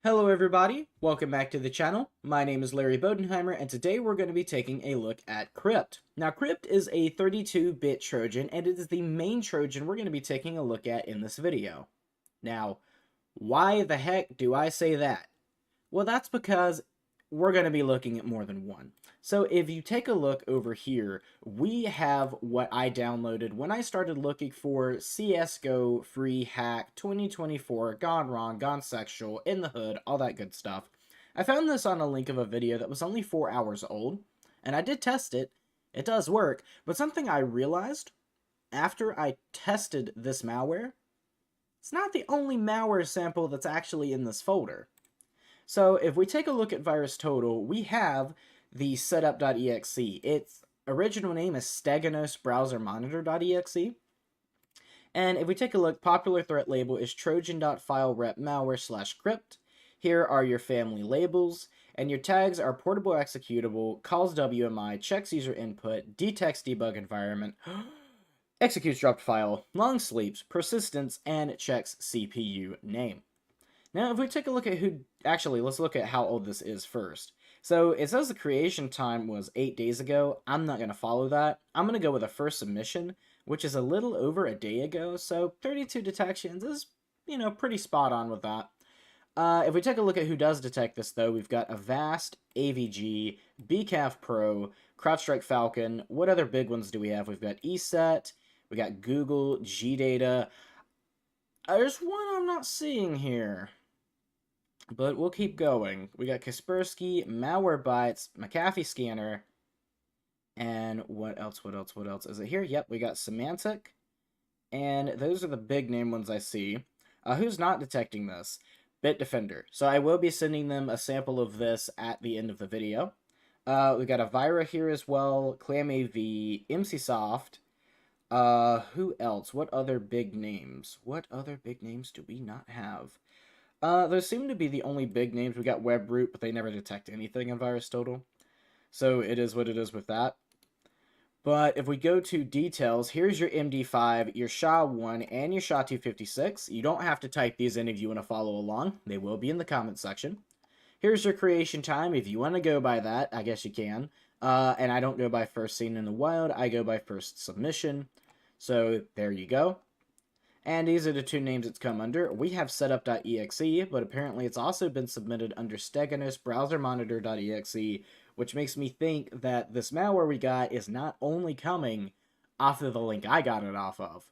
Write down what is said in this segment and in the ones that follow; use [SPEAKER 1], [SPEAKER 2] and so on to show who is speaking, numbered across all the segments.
[SPEAKER 1] Hello everybody, welcome back to the channel. My name is Larry Bodenheimer and today we're going to be taking a look at Krypt. Now Krypt is a 32-bit Trojan and it is the main Trojan we're going to be taking a look at in this video. Now, why the heck do I say that? Well, that's because we're going to be looking at more than one. So if you take a look over here, we have what I downloaded when I started looking for CSGO free hack 2024 gone wrong, gone sexual, in the hood, all that good stuff. I found this on a link of a video that was only 4 hours old, and I did test it. It does work, but something I realized after I tested this malware, it's not the only malware sample that's actually in this folder. So if we take a look at VirusTotal, we have the setup.exe. Its original name is Steganos Browser Monitor.exe. And if we take a look, popular threat label is Trojan.FileRep malware/Krypt. Here are your family labels, and your tags are portable executable, calls WMI, checks user input, detects debug environment, executes dropped file, long sleeps, persistence, and checks CPU name. Now, if we take a look at let's look at how old this is first. So, it says the creation time was 8 days ago. I'm not going to follow that. I'm going to go with a first submission, which is a little over a day ago. So, 32 detections is, pretty spot on with that. If we take a look at who does detect this, though, we've got Avast, AVG, BCAF Pro, CrowdStrike Falcon. What other big ones do we have? We've got ESET, we got Google, GData. There's one I'm not seeing here. But we'll keep going. We got Kaspersky, Malwarebytes, McAfee Scanner, and what else is it here? Yep, we got Symantec, and those are the big name ones I see. Who's not detecting this? Bitdefender. So I will be sending them a sample of this at the end of the video. We got Avira here as well, ClamAV, MCSoft. Who else? What other big names? What other big names do we not have? Those seem to be the only big names. We got WebRoot, but they never detect anything in VirusTotal. So it is what it is with that. But if we go to details, here's your MD5, your SHA-1, and your SHA-256. You don't have to type these in if you want to follow along. They will be in the comment section. Here's your creation time. If you want to go by that, I guess you can. And I don't go by first seen in the wild. I go by first submission. So there you go. And these are the two names it's come under. We have setup.exe, but apparently it's also been submitted under Steganos Browser Monitor.exe, which makes me think that this malware we got is not only coming off of the link I got it off of.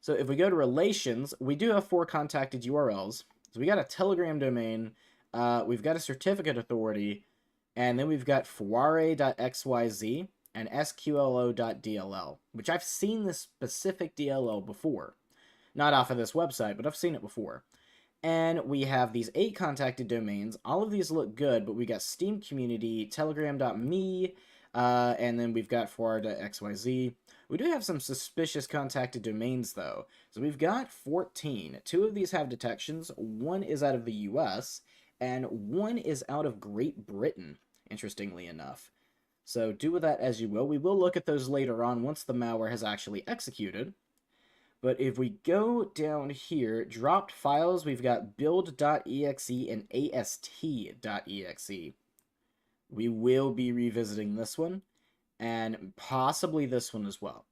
[SPEAKER 1] So if we go to relations, we do have 4 contacted URLs. So we got a Telegram domain, we've got a certificate authority, and then we've got Fuare.xyz and sqlo.dll, which I've seen this specific DLL before. Not off of this website, but I've seen it before. And we have these 8 contacted domains. All of these look good, but we got Steam Community, Telegram.me, and then we've got Fuare.xyz. We do have some suspicious contacted domains, though. So we've got 14. 2 of these have detections. 1 is out of the US, and 1 is out of Great Britain, interestingly enough. So do with that as you will. We will look at those later on once the malware has actually executed. But if we go down here, dropped files, we've got build.exe and ast.exe. We will be revisiting this one, and possibly this one as well.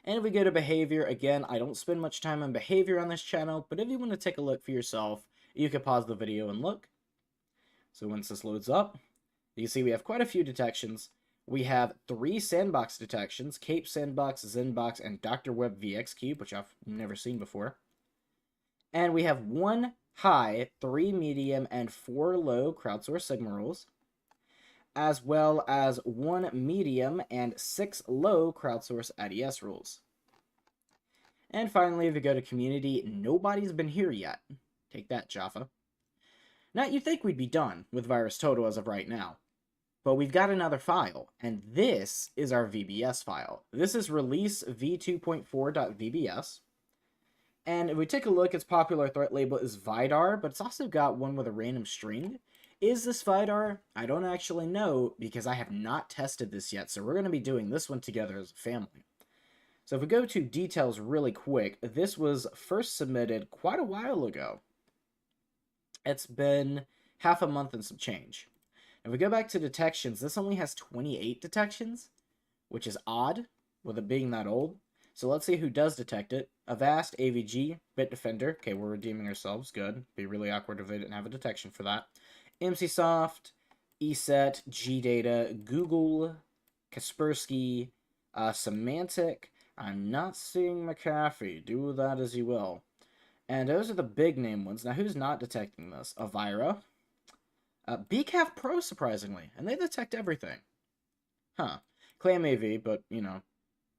[SPEAKER 1] And if we go to behavior, again, I don't spend much time on behavior on this channel, but if you want to take a look for yourself, you can pause the video and look. So once this loads up, you can see we have quite a few detections. We have 3 sandbox detections, Cape Sandbox, Zenbox, and Dr. Web VX Cube, which I've never seen before. And we have 1 high, 3 medium, and 4 low crowdsourced Sigma rules, as well as 1 medium and 6 low crowdsourced IDS rules. And finally, if we go to community, nobody's been here yet. Take that, Jaffa. Now, you'd think we'd be done with VirusTotal as of right now. But we've got another file, and this is our VBS file. This is release v2.4.vbs. And if we take a look, its popular threat label is Vidar, but it's also got one with a random string. Is this Vidar? I don't actually know, because I have not tested this yet, so we're going to be doing this one together as a family. So if we go to details really quick, this was first submitted quite a while ago. It's been half a month and some change. If we go back to detections, this only has 28 detections, which is odd, with it being that old. So let's see who does detect it. Avast, AVG, Bitdefender. Okay, we're redeeming ourselves. Good. Be really awkward if they didn't have a detection for that. MCSoft, ESET, GData, Google, Kaspersky, Symantec. I'm not seeing McAfee. Do that as you will. And those are the big name ones. Now, who's not detecting this? Avira. BCAF Pro, surprisingly. And they detect everything. Huh. Clam AV, but, you know,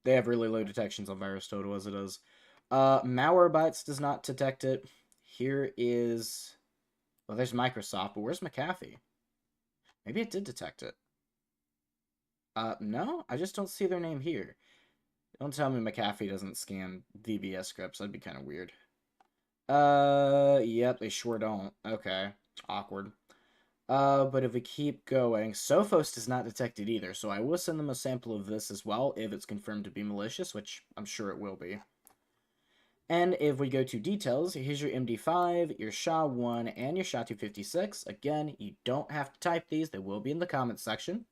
[SPEAKER 1] they have really low detections on VirusTotal as it is. Malwarebytes does not detect it. Here is... Well, there's Microsoft, but where's McAfee? Maybe it did detect it. No, I just don't see their name here. Don't tell me McAfee doesn't scan VBS scripts. That'd be kind of weird. Yep, they sure don't. Okay, awkward. But if we keep going, Sophos does not detect it either, so I will send them a sample of this as well if it's confirmed to be malicious, which I'm sure it will be. And if we go to details, here's your MD5, your SHA-1, and your SHA-256. Again, you don't have to type these. They will be in the comments section.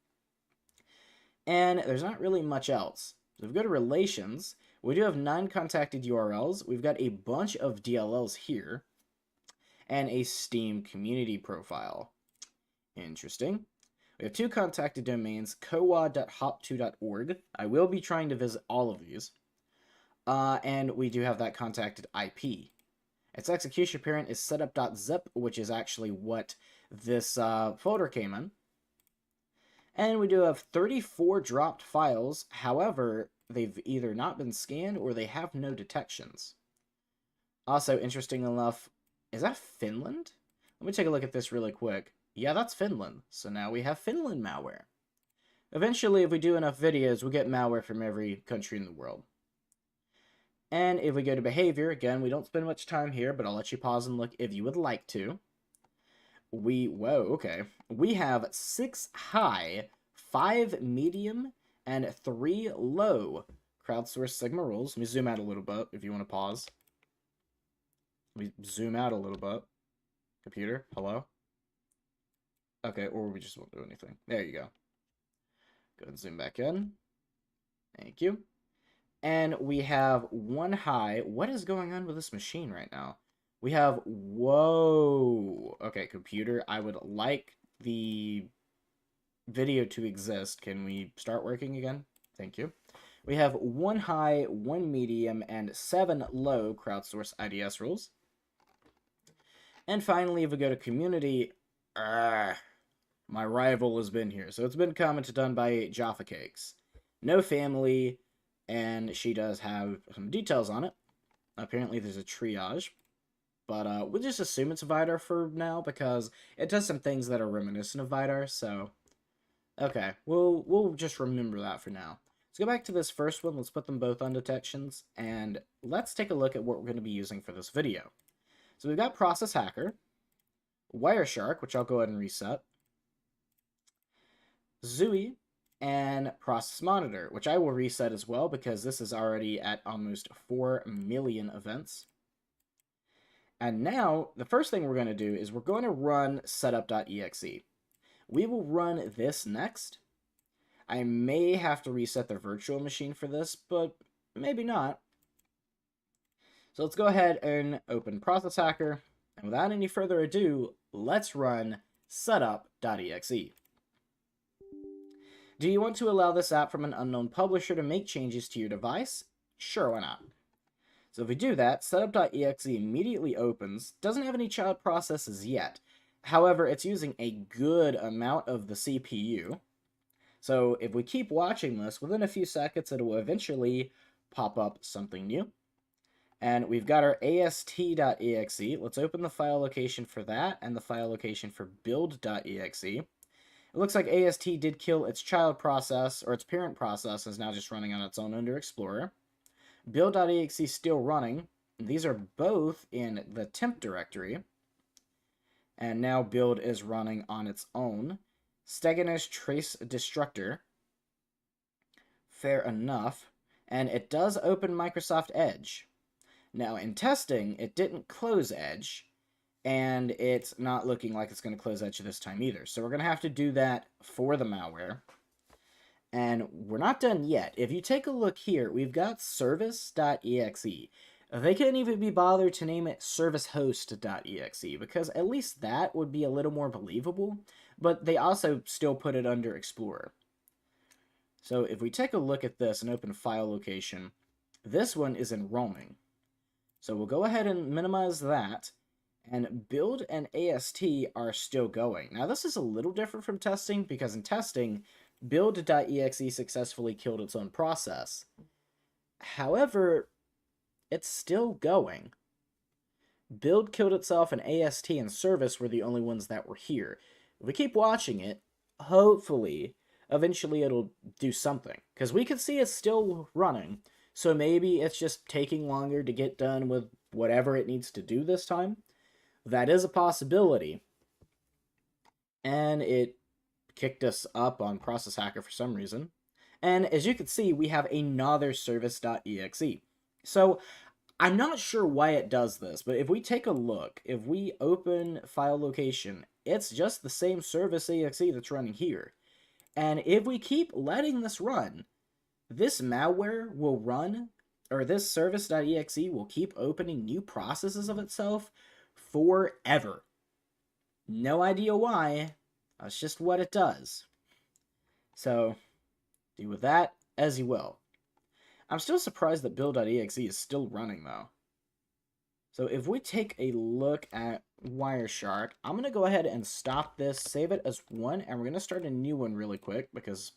[SPEAKER 1] And there's not really much else. So if we go to relations, we do have 9 contacted URLs. We've got a bunch of DLLs here. And a Steam community profile. Interesting. We have 2 contacted domains, coa.hop2.org. I will be trying to visit all of these. And we do have that contacted IP. Its execution parent is setup.zip, which is actually what this folder came in. And we do have 34 dropped files. However, they've either not been scanned or they have no detections. Also, interesting enough, is that Finland? Let me take a look at this really quick. Yeah, that's Finland. So now we have Finland malware. Eventually, if we do enough videos, we'll get malware from every country in the world. And if we go to behavior, again, we don't spend much time here, but I'll let you pause and look if you would like to. Whoa, okay. We have 6 high, 5 medium, and 3 low crowdsourced Sigma rules. Let me zoom out a little bit if you want to pause. Let me zoom out a little bit. Computer, hello? Okay, or we just won't do anything. There you go. Go ahead and zoom back in. Thank you. And we have 1 high. What is going on with this machine right now? We have, whoa. Okay, computer, I would like the video to exist. Can we start working again? Thank you. We have 1 high, 1 medium, and 7 low crowdsource IDS rules. And finally, if we go to community, my rival has been here. So it's been commented on by Jaffa Cakes. No family, and she does have some details on it. Apparently there's a triage. But we'll just assume it's Vidar for now, because it does some things that are reminiscent of Vidar, so... Okay, we'll just remember that for now. Let's go back to this first one, let's put them both on detections, and let's take a look at what we're going to be using for this video. So we've got Process Hacker, Wireshark, which I'll go ahead and reset, Zooey, and Process Monitor, which I will reset as well, because this is already at almost 4 million events. And now, the first thing we're going to do is we're going to run setup.exe. We will run this next. I may have to reset the virtual machine for this, but maybe not. So let's go ahead and open Process Hacker. And without any further ado, let's run setup.exe. Do you want to allow this app from an unknown publisher to make changes to your device? Sure, why not? So if we do that, setup.exe immediately opens. Doesn't have any child processes yet. However, it's using a good amount of the CPU. So if we keep watching this, within a few seconds, it will eventually pop up something new. And we've got our ast.exe. Let's open the file location for that and the file location for build.exe. It looks like AST did kill its child process, or its parent process is now just running on its own under Explorer. Build.exe is still running. These are both in the temp directory. And now build is running on its own. Steganus trace destructor. Fair enough. And it does open Microsoft Edge. Now, in testing, it didn't close Edge. and it's not looking like it's going to close Etch this time either. So we're going to have to do that for the malware. And we're not done yet. If you take a look here, we've got service.exe. They couldn't even be bothered to name it servicehost.exe, because at least that would be a little more believable, but they also still put it under Explorer. So if we take a look at this and open file location, this one is in roaming. So we'll go ahead and minimize that, and build and AST are still going. Now this is a little different from testing, because in testing, build.exe successfully killed its own process. However, it's still going. Build killed itself, and AST and service were the only ones that were here. If we keep watching it, hopefully, eventually it'll do something. Because we can see it's still running, so maybe it's just taking longer to get done with whatever it needs to do this time. That is a possibility. And it kicked us up on Process Hacker for some reason. And as you can see, we have another service.exe. So I'm not sure why it does this, but if we take a look, if we open file location, it's just the same service.exe that's running here. And if we keep letting this run, this malware will run, or this service.exe will keep opening new processes of itself forever. No idea why. That's just what it does. So, do with that as you will. I'm still surprised that build.exe is still running, though. So if we take a look at Wireshark, I'm going to go ahead and stop this, save it as 1, and we're going to start a new one really quick, because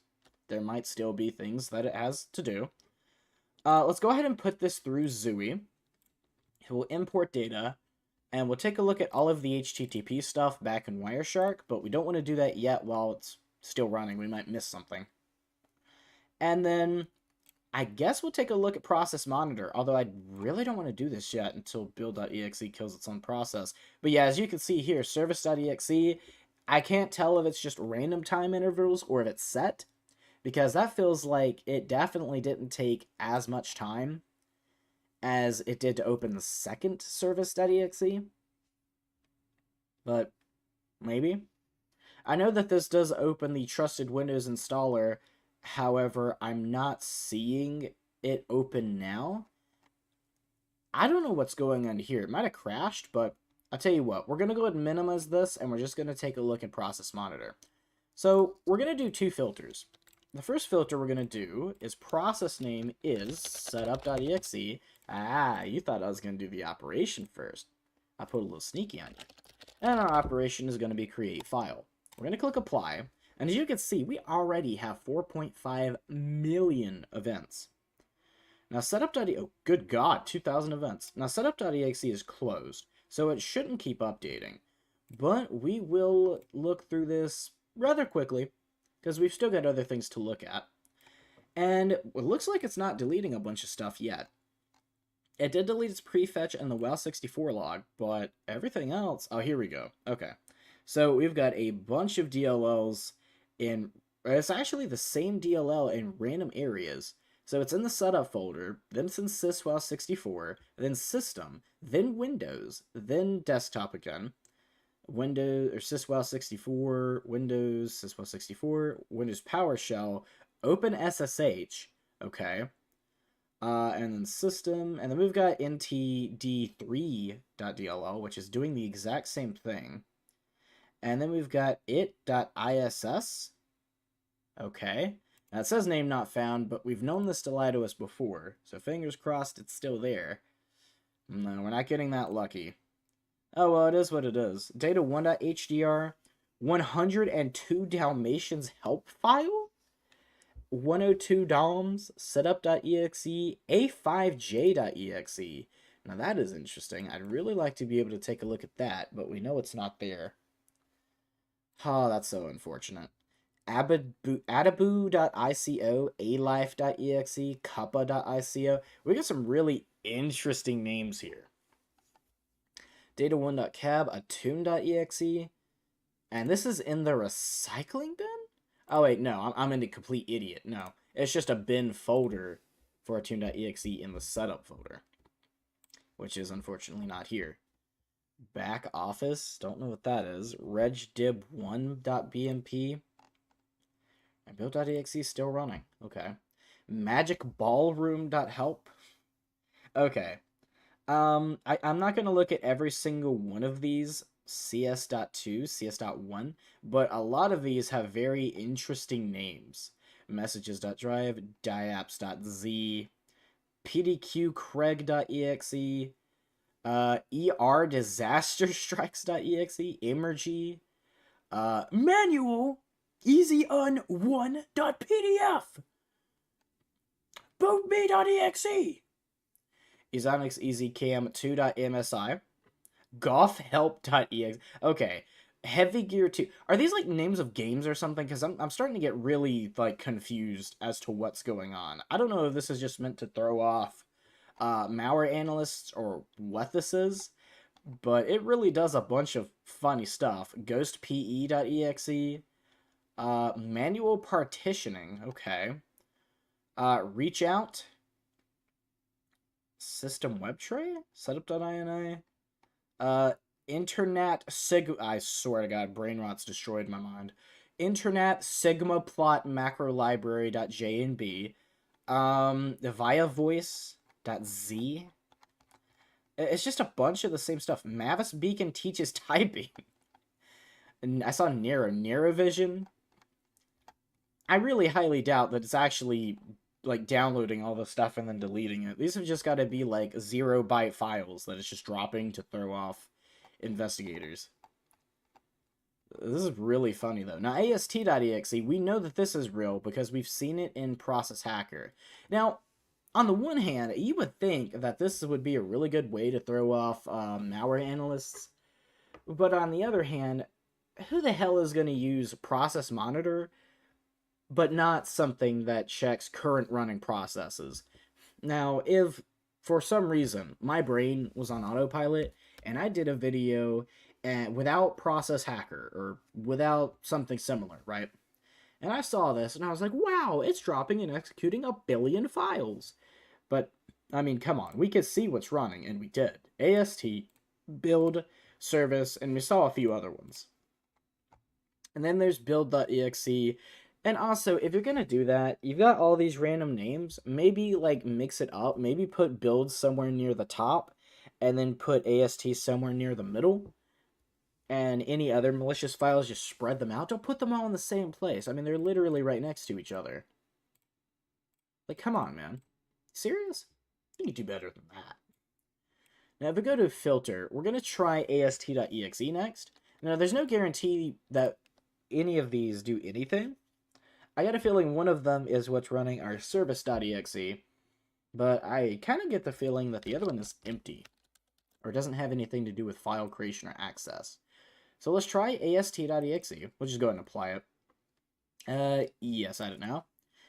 [SPEAKER 1] there might still be things that it has to do. Let's go ahead and put this through Zooey. It will import data, and we'll take a look at all of the HTTP stuff back in Wireshark, but we don't want to do that yet while it's still running. We might miss something. And then I guess we'll take a look at process monitor, although I really don't want to do this yet until build.exe kills its own process. But yeah, as you can see here, service.exe, I can't tell if it's just random time intervals or if it's set, because that feels like it definitely didn't take as much time as it did to open the second service.exe. But maybe. I know that this does open the trusted Windows installer. However, I'm not seeing it open now. I don't know what's going on here. It might have crashed, but I'll tell you what. We're going to go ahead and minimize this, and we're just going to take a look at Process Monitor. So we're going to do 2 filters. The first filter we're going to do is process name is setup.exe. Ah, you thought I was going to do the operation first. I put a little sneaky on you. And our operation is going to be create file. We're going to click apply. And as you can see, we already have 4.5 million events. Now setup.exe, oh good god, 2,000 events. Now setup.exe is closed, so it shouldn't keep updating. But we will look through this rather quickly, because we've still got other things to look at. And it looks like it's not deleting a bunch of stuff yet. It did delete its prefetch and the WoW64 log, but everything else... Oh, here we go. Okay. So we've got a bunch of DLLs in... It's actually the same DLL in random areas. So it's in the setup folder, then it's in syswow64, then system, then Windows, then desktop again. Windows, or syswow64, Windows, syswow64, Windows PowerShell, OpenSSH, okay. And then system, and then we've got ntd3.dll, which is doing the exact same thing. And then we've got it.iss, okay. Now it says name not found, but we've known this to lie to us before, so fingers crossed it's still there. No, we're not getting that lucky. Oh, well, it is what it is. Data1.hdr, 102 Dalmatians help file? 102 DOMs, setup.exe, a5j.exe. Now that is interesting. I'd really like to be able to take a look at that, but we know it's not there. Oh, that's so unfortunate. Adabu.ico, alife.exe, kappa.ico. We got some really interesting names here. Data1.cab, attune.exe. And this is in the recycling bin? Oh, wait, no, I'm a complete idiot. No, it's just a bin folder for attune.exe in the setup folder, which is unfortunately not here. Back office, don't know what that is. regdib1.bmp. And build.exe is still running. Okay. Magicballroom.help. Okay. I'm not going to look at every single one of these cs.2, cs.1, but a lot of these have very interesting names. Messages.drive, diapps.z, pdqcreg.exe, erdisasterstrikes.exe, emergy, manual easyun1.pdf, bootme.exe, Exonix easycam2.msi, gothhelp.exe. Okay, heavy gear 2. Are these like names of games or something? Because I'm starting to get really like confused as to what's going on. I don't know if this is just meant to throw off malware analysts or what this is, but it really does a bunch of funny stuff. Ghostpe.exe, manual partitioning. Okay, reach out, system web tray, setup.ini. Internet sig. I swear to God, brain rot's destroyed my mind. Internet sigma plot macro library.jnb. Via voice.z. It's just a bunch of the same stuff. Mavis Beacon teaches typing. And I saw Nerovision. I really highly doubt that it's actually like downloading all the stuff and then deleting it. These have just got to be like 0-byte files that it's just dropping to throw off investigators. This is really funny though. Now ast.exe, we know that this is real because we've seen it in Process Hacker. Now, on the one hand, you would think that this would be a really good way to throw off malware analysts, but on the other hand, who the hell is going to use Process Monitor but not something that checks current running processes? Now, if for some reason my brain was on autopilot and I did a video and without Process Hacker or without something similar, right? And I saw this and I was like, wow, it's dropping and executing 1 billion files. But, I mean, come on, we could see what's running, and we did. AST, build, service, and we saw a few other ones. And then there's build.exe. And also, if you're going to do that, you've got all these random names. Maybe, like, mix it up. Maybe put build somewhere near the top, and then put AST somewhere near the middle. And any other malicious files, just spread them out. Don't put them all in the same place. I mean, they're literally right next to each other. Like, come on, man. Serious? You can do better than that. Now, if we go to filter, we're going to try ast.exe next. Now, there's no guarantee that any of these do anything. I got a feeling one of them is what's running our service.exe, but I kind of get the feeling that the other one is empty, or doesn't have anything to do with file creation or access. So let's try ast.exe. We'll just go ahead and apply it. Yes, I don't know.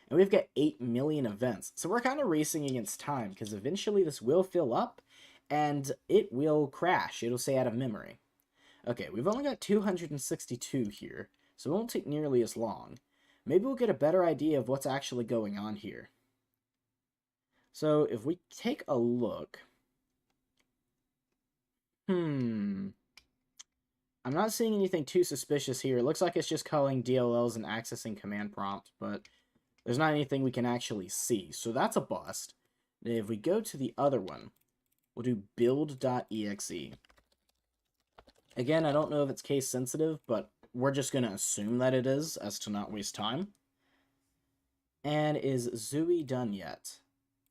[SPEAKER 1] And we've got 8 million events. So we're kind of racing against time, because eventually this will fill up, and it will crash. It'll say out of memory. Okay, we've only got 262 here, so it won't take nearly as long. Maybe we'll get a better idea of what's actually going on here. So if we take a look... I'm not seeing anything too suspicious here. It looks like it's just calling DLLs and accessing command prompt, but there's not anything we can actually see. So that's a bust. And if we go to the other one, we'll do build.exe. Again, I don't know if it's case sensitive, but we're just going to assume that it is, as to not waste time. And is Zooey done yet?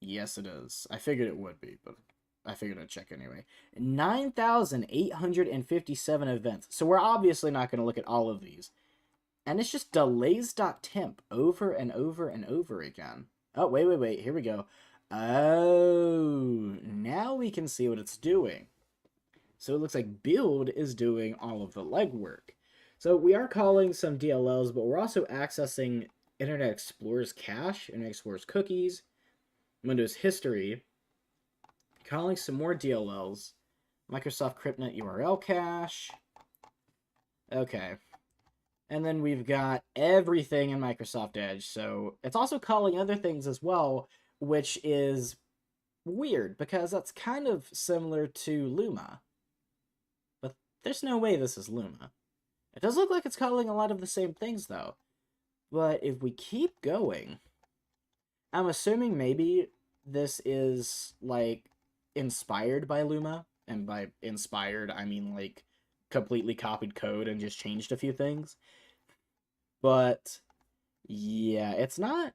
[SPEAKER 1] Yes, it is. I figured it would be, but I figured I'd check anyway. 9,857 events. So we're obviously not going to look at all of these. And it's just delays.temp over and over and over again. Oh, wait. Here we go. Oh, now we can see what it's doing. So it looks like build is doing all of the legwork. So we are calling some DLLs, but we're also accessing Internet Explorer's cache, Internet Explorer's cookies, Windows history, calling some more DLLs, Microsoft CryptNet URL cache. Okay. And then we've got everything in Microsoft Edge. So it's also calling other things as well, which is weird because that's kind of similar to Luma. There's no way this is Luma. It does look like it's calling a lot of the same things, though. But if we keep going, I'm assuming maybe this is, like, inspired by Luma. And by inspired, I mean, like, completely copied code and just changed a few things. But, yeah, it's not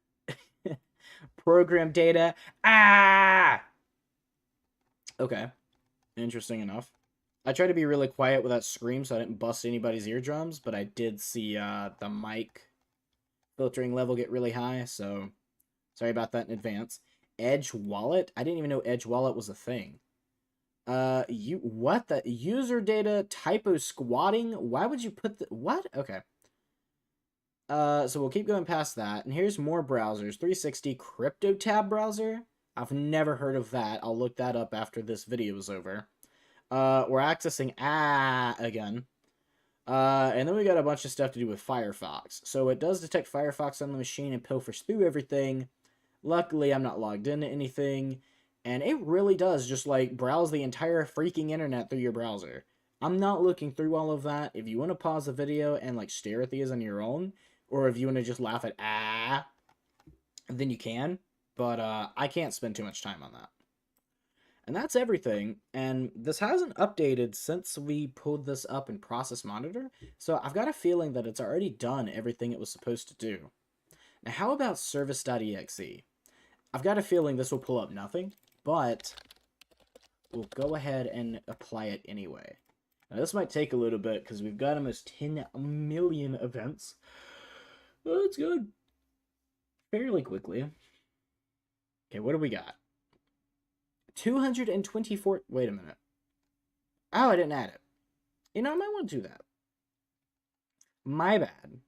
[SPEAKER 1] program data. Ah! Okay. Interesting enough. I tried to be really quiet with that scream so I didn't bust anybody's eardrums, but I did see the mic filtering level get really high, so sorry about that in advance. Edge Wallet? I didn't even know Edge Wallet was a thing. What? The user data typo squatting? Why would you put the... What? Okay. So we'll keep going past that. And here's more browsers. 360 Crypto Tab browser. I've never heard of that. I'll look that up after this video is over. We're accessing again. And then we got a bunch of stuff to do with Firefox. So it does detect Firefox on the machine and pilfers through everything. Luckily, I'm not logged into anything. And it really does just, like, browse the entire freaking internet through your browser. I'm not looking through all of that. If you want to pause the video and, like, stare at these on your own, or if you want to just laugh at then you can. But I can't spend too much time on that. And that's everything, and this hasn't updated since we pulled this up in Process Monitor, so I've got a feeling that it's already done everything it was supposed to do. Now, how about service.exe? I've got a feeling this will pull up nothing, but we'll go ahead and apply it anyway. Now, this might take a little bit, because we've got almost 10 million events. Well, that's good. Fairly quickly. Okay, what do we got? 224... Wait a minute. Oh, I didn't add it. You know, I might want to do that. My bad.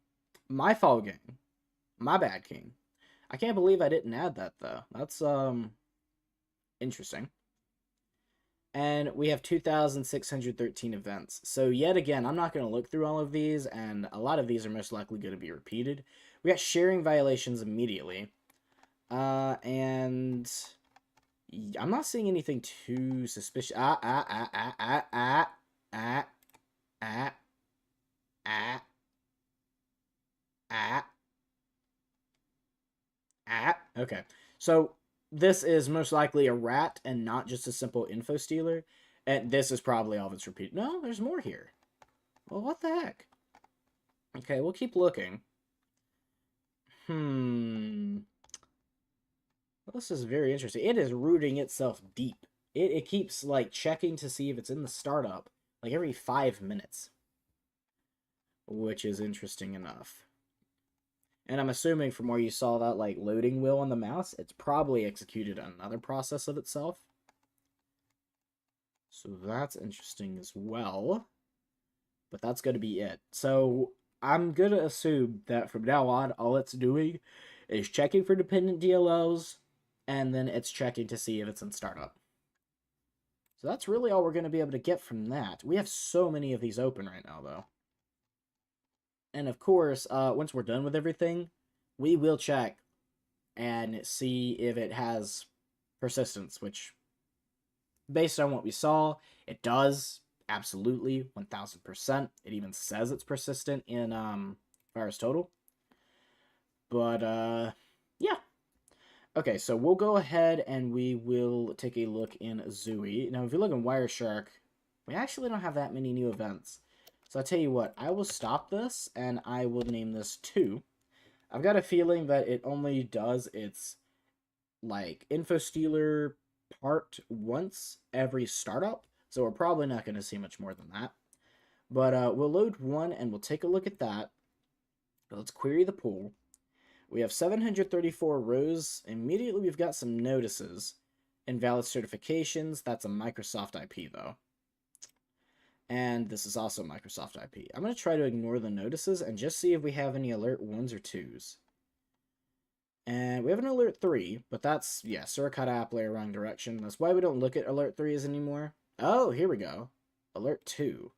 [SPEAKER 1] My fault, gang. My bad, king. I can't believe I didn't add that, though. That's, interesting. And we have 2,613 events. So, yet again, I'm not going to look through all of these, and a lot of these are most likely going to be repeated. We got sharing violations immediately. And... I'm not seeing anything too suspicious. Okay. So this is most likely a rat and not just a simple info stealer. And this is probably all that's repeated. No, there's more here. Well, what the heck? Okay, we'll keep looking. Well, this is very interesting. It is rooting itself deep. It keeps, like, checking to see if it's in the startup, like, every 5 minutes. Which is interesting enough. And I'm assuming from where you saw that, like, loading wheel on the mouse, it's probably executed another process of itself. So that's interesting as well. But that's going to be it. So I'm going to assume that from now on, all it's doing is checking for dependent DLLs, and then it's checking to see if it's in startup. So that's really all we're going to be able to get from that. We have so many of these open right now, though. And of course, once we're done with everything, we will check and see if it has persistence, which, based on what we saw, it does. Absolutely, 1000%. It even says it's persistent in VirusTotal. But, yeah. Okay, so we'll go ahead and we will take a look in Zooey. Now, if you look in Wireshark, we actually don't have that many new events. So I'll tell you what, I will stop this, and I will name this 2. I've got a feeling that it only does its, like, info stealer part once every startup, so we're probably not going to see much more than that. But we'll load one, and we'll take a look at that. Let's query the pool. We have 734 rows. Immediately, we've got some notices. Invalid certifications. That's a Microsoft IP, though. And this is also Microsoft IP. I'm going to try to ignore the notices and just see if we have any alert 1s or 2s. And we have an alert 3, but that's, yeah, Suricata app layer wrong direction. That's why we don't look at alert 3s anymore. Oh, here we go. Alert 2.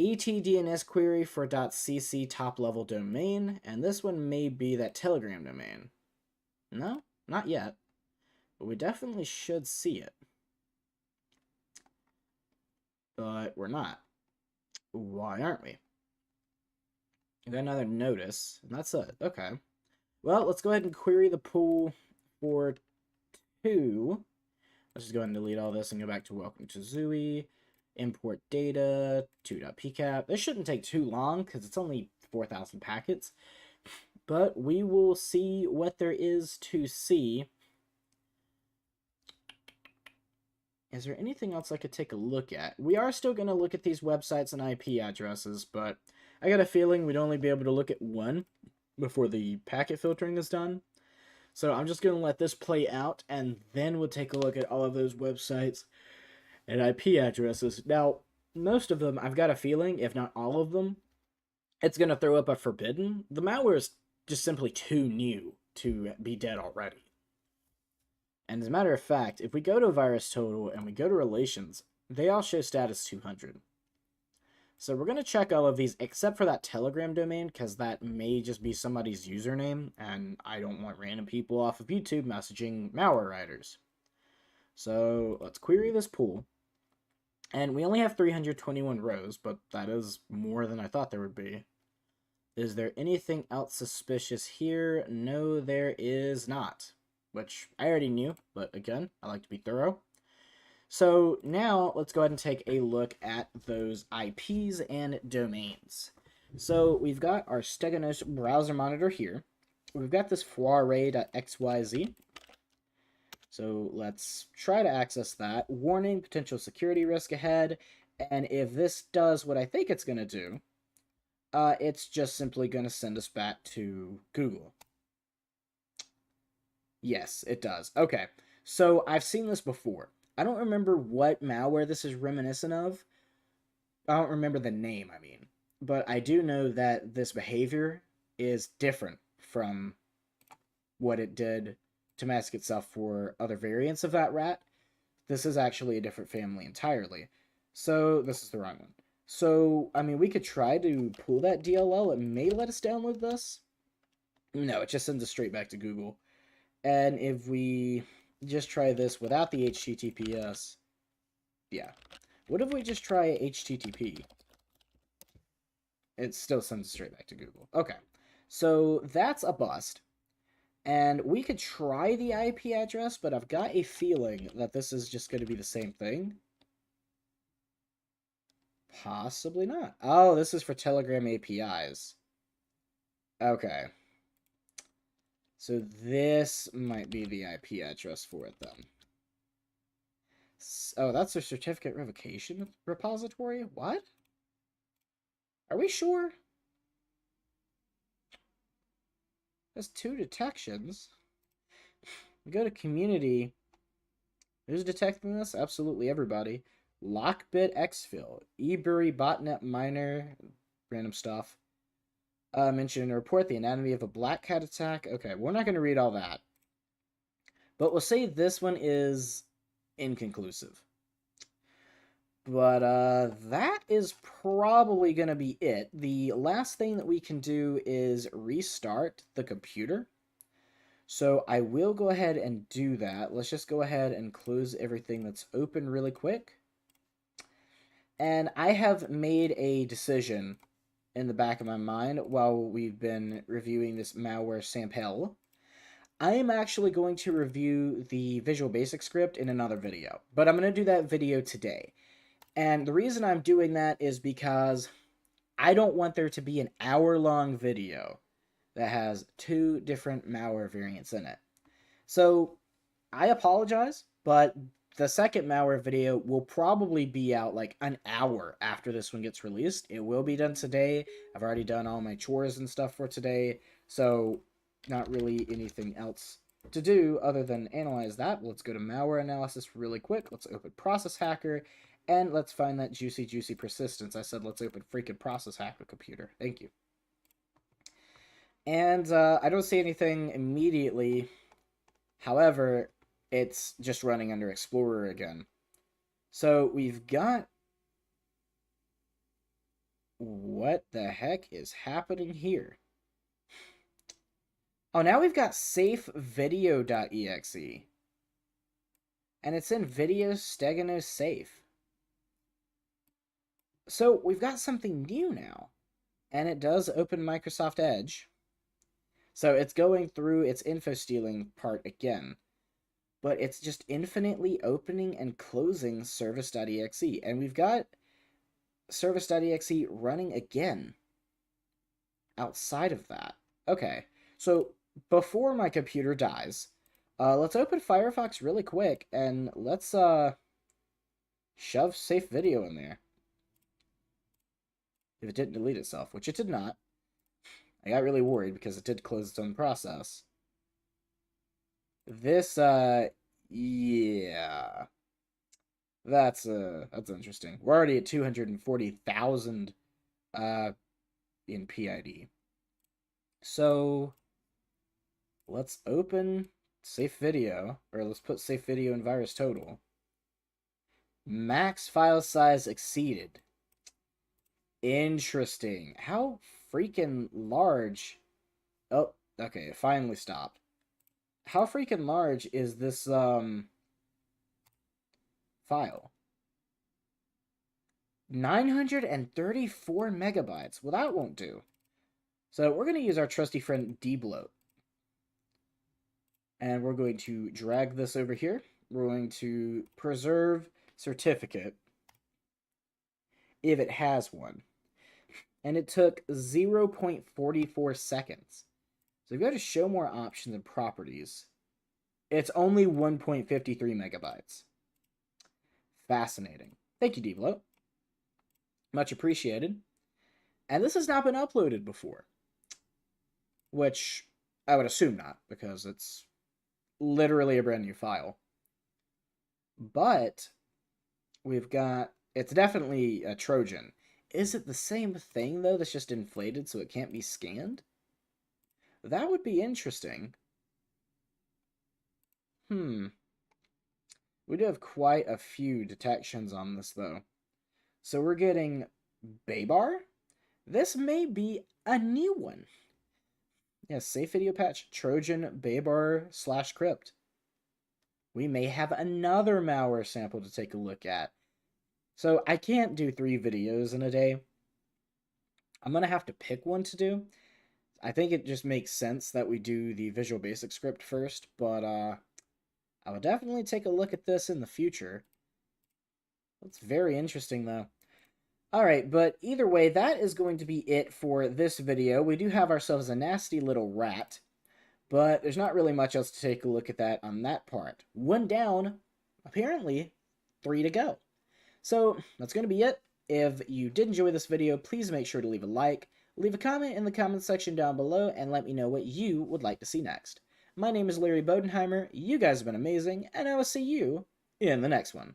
[SPEAKER 1] ETDNS query for .cc top level domain, and this one may be that Telegram domain. No, not yet, but we definitely should see it. but we're not. Why aren't we? We got another notice, and that's it. Okay. Well, let's go ahead and query the pool for 2. Let's just go ahead and delete all this and go back to welcome to Zooey. Import data, 2.pcap. This shouldn't take too long because it's only 4,000 packets. But we will see what there is to see. Is there anything else I could take a look at? We are still going to look at these websites and IP addresses, but I got a feeling we'd only be able to look at one before the packet filtering is done. So I'm just going to let this play out, and then we'll take a look at all of those websites and IP addresses. Now, most of them, I've got a feeling, if not all of them, it's going to throw up a forbidden. The malware is just simply too new to be dead already. And as a matter of fact, if we go to virus total and we go to relations, they all show status 200. So we're going to check all of these except for that Telegram domain, because that may just be somebody's username, and I don't want random people off of YouTube messaging malware writers. So let's query this pool. And we only have 321 rows, but that is more than I thought there would be. Is there anything else suspicious here? No, there is not. Which I already knew, but again, I like to be thorough. So now let's go ahead and take a look at those IPs and domains. So we've got our Steganos browser monitor here. We've got this foire.xyz. So let's try to access that. Warning, potential security risk ahead. And if this does what I think it's going to do, it's just simply going to send us back to Google. Yes, it does. Okay, so I've seen this before. I don't remember what malware this is reminiscent of. I don't remember the name, I mean. But I do know that this behavior is different from what it did to mask itself for other variants of that rat. This is actually a different family entirely. So, this is the wrong one. So, I mean, we could try to pull that DLL. It may let us download this. No, it just sends us straight back to Google. And if we just try this without the HTTPS, yeah. What if we just try HTTP? It still sends straight back to Google. Okay, so that's a bust. And we could try the IP address, but I've got a feeling that this is just going to be the same thing. Possibly not. Oh, this is for Telegram APIs. Okay. So this might be the IP address for it, then. Oh, that's a certificate revocation repository? What? Are we sure? There's 2 detections. We go to community. Who's detecting this? Absolutely everybody. Lockbit exfil. eBury botnet miner. Random stuff. Mentioned in a report the anatomy of a black cat attack. Okay, we're not going to read all that. But we'll say this one is inconclusive. But that is probably going to be it. The last thing that we can do is restart the computer. So I will go ahead and do that. Let's just go ahead and close everything that's open really quick. And I have made a decision in the back of my mind while we've been reviewing this malware sample. I am actually going to review the Visual Basic script in another video, but I'm going to do that video today. And the reason I'm doing that is because I don't want there to be an hour-long video that has 2 different malware variants in it. So I apologize, but the second malware video will probably be out like an hour after this one gets released. It will be done today. I've already done all my chores and stuff for today, so not really anything else to do other than analyze that. Let's go to malware analysis really quick. Let's open Process Hacker, and let's find that juicy persistence. I said let's open freaking Process Hacker computer. Thank you. And I don't see anything immediately. However, it's just running under Explorer again. So we've got... What the heck is happening here? Oh, now we've got safevideo.exe. And it's in video Steganos safe. So we've got something new now, and it does open Microsoft Edge. So it's going through its info stealing part again, but it's just infinitely opening and closing service.exe, and we've got service.exe running again outside of that. Okay, so before my computer dies, let's open Firefox really quick, and let's shove safe video in there. If it didn't delete itself, which it did not. I got really worried because it did close its own process. This, yeah. That's interesting. We're already at 240,000 in PID. So let's open safe video, or let's put safe video in virus total. Max file size exceeded. Interesting. How freaking large? Oh, okay, it finally stopped. How freaking large is this file? 934 megabytes. Well, that won't do. So we're going to use our trusty friend dbloat. And we're going to drag this over here. We're going to preserve certificate if it has one. And it took 0.44 seconds. So if you go to show more options and properties, it's only 1.53 megabytes. Fascinating. Thank you, dbloat. Much appreciated. And this has not been uploaded before. Which I would assume not, because it's literally a brand new file. But we've got, it's definitely a Trojan. Is it the same thing, though, that's just inflated so it can't be scanned? That would be interesting. We do have quite a few detections on this, though. So we're getting Baybar. This may be a new one. Yes, safe video patch, Trojan Baybar/Krypt. We may have another malware sample to take a look at. So I can't do 3 videos in a day. I'm going to have to pick one to do. I think it just makes sense that we do the Visual Basic script first, but I will definitely take a look at this in the future. That's very interesting, though. Alright, but either way, that is going to be it for this video. We do have ourselves a nasty little rat, but there's not really much else to take a look at that on that part. 1 down, apparently 3 to go. So that's going to be it. If you did enjoy this video, please make sure to leave a like, leave a comment in the comment section down below, and let me know what you would like to see next. My name is Larry Bodenheimer, you guys have been amazing, and I will see you in the next one.